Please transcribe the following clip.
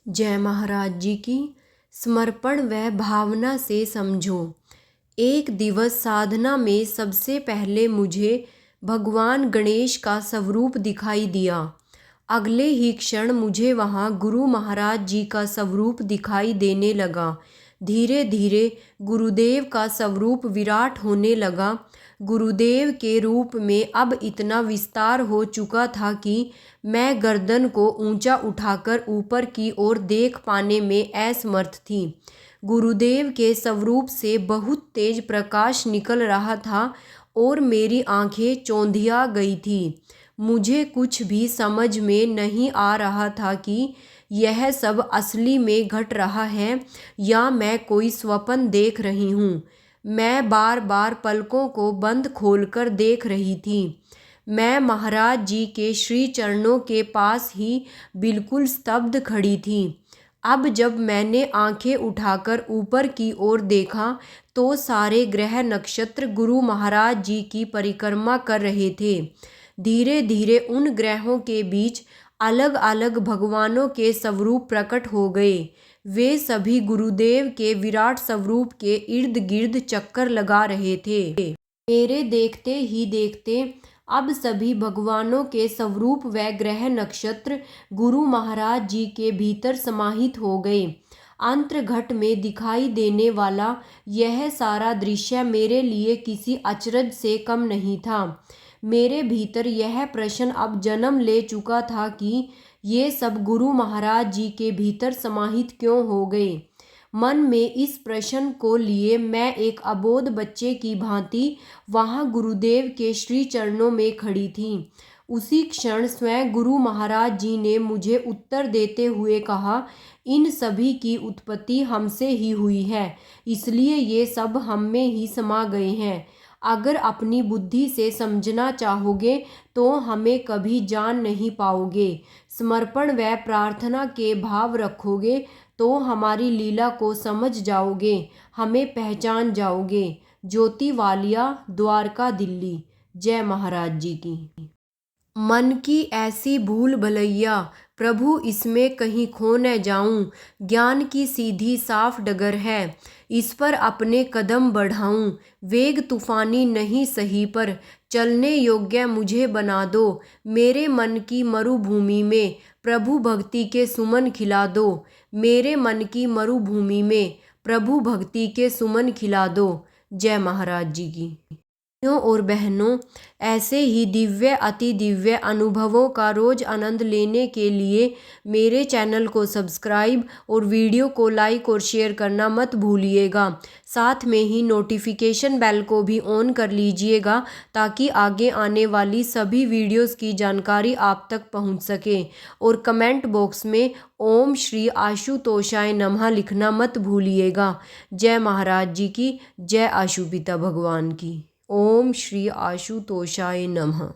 जय महाराज जी की। समर्पण व भावना से समझो। एक दिवस साधना में सबसे पहले मुझे भगवान गणेश का स्वरूप दिखाई दिया। अगले ही क्षण मुझे वहाँ गुरु महाराज जी का स्वरूप दिखाई देने लगा। धीरे धीरे गुरुदेव का स्वरूप विराट होने लगा। गुरुदेव के रूप में अब इतना विस्तार हो चुका था कि मैं गर्दन को ऊंचा उठाकर ऊपर की ओर देख पाने में असमर्थ थी। गुरुदेव के स्वरूप से बहुत तेज प्रकाश निकल रहा था और मेरी आंखें चौंधिया गई थी। मुझे कुछ भी समझ में नहीं आ रहा था कि यह सब असली में घट रहा है या मैं कोई स्वप्न देख रही हूँ। मैं बार बार पलकों को बंद खोलकर देख रही थी। मैं महाराज जी के श्री चरणों के पास ही बिल्कुल स्तब्ध खड़ी थी। अब जब मैंने आंखें उठाकर ऊपर की ओर देखा तो सारे ग्रह नक्षत्र गुरु महाराज जी की परिक्रमा कर रहे थे। धीरे धीरे उन ग्रहों के बीच अलग अलग भगवानों के स्वरूप प्रकट हो गए। वे सभी गुरुदेव के विराट स्वरूप के इर्द गिर्द चक्कर लगा रहे थे। मेरे देखते ही देखते अब सभी भगवानों के स्वरूप व ग्रह नक्षत्र गुरु महाराज जी के भीतर समाहित हो गए। अंतर्घट में दिखाई देने वाला यह सारा दृश्य मेरे लिए किसी अचरज से कम नहीं था। मेरे भीतर यह प्रश्न अब जन्म ले चुका था कि ये सब गुरु महाराज जी के भीतर समाहित क्यों हो गए। मन में इस प्रश्न को लिए मैं एक अबोध बच्चे की भांति वहाँ गुरुदेव के श्री चरणों में खड़ी थी। उसी क्षण स्वयं गुरु महाराज जी ने मुझे उत्तर देते हुए कहा, इन सभी की उत्पत्ति हमसे ही हुई है, इसलिए ये सब हम में ही समा गए हैं। अगर अपनी बुद्धि से समझना चाहोगे तो हमें कभी जान नहीं पाओगे। समर्पण व प्रार्थना के भाव रखोगे तो हमारी लीला को समझ जाओगे, हमें पहचान जाओगे। ज्योति वालिया, द्वारका, दिल्ली। जय महाराज जी की। मन की ऐसी भूल भलैया, प्रभु इसमें कहीं खो न जाऊं। ज्ञान की सीधी साफ डगर है, इस पर अपने कदम बढ़ाऊं। वेग तूफानी नहीं सही पर चलने योग्य मुझे बना दो। मेरे मन की मरुभूमि में प्रभु भक्ति के सुमन खिला दो। मेरे मन की मरुभूमि में प्रभु भक्ति के सुमन खिला दो। जय महाराज जी की। भाइयों और बहनों, ऐसे ही दिव्य अति दिव्य अनुभवों का रोज आनंद लेने के लिए मेरे चैनल को सब्सक्राइब और वीडियो को लाइक और शेयर करना मत भूलिएगा। साथ में ही नोटिफिकेशन बेल को भी ऑन कर लीजिएगा ताकि आगे आने वाली सभी वीडियोस की जानकारी आप तक पहुंच सके। और कमेंट बॉक्स में ओम श्री आशुतोषाय नमः लिखना मत भूलिएगा। जय महाराज जी की। जय आशुपिता भगवान की। ओम श्री आशुतोषाय नमः।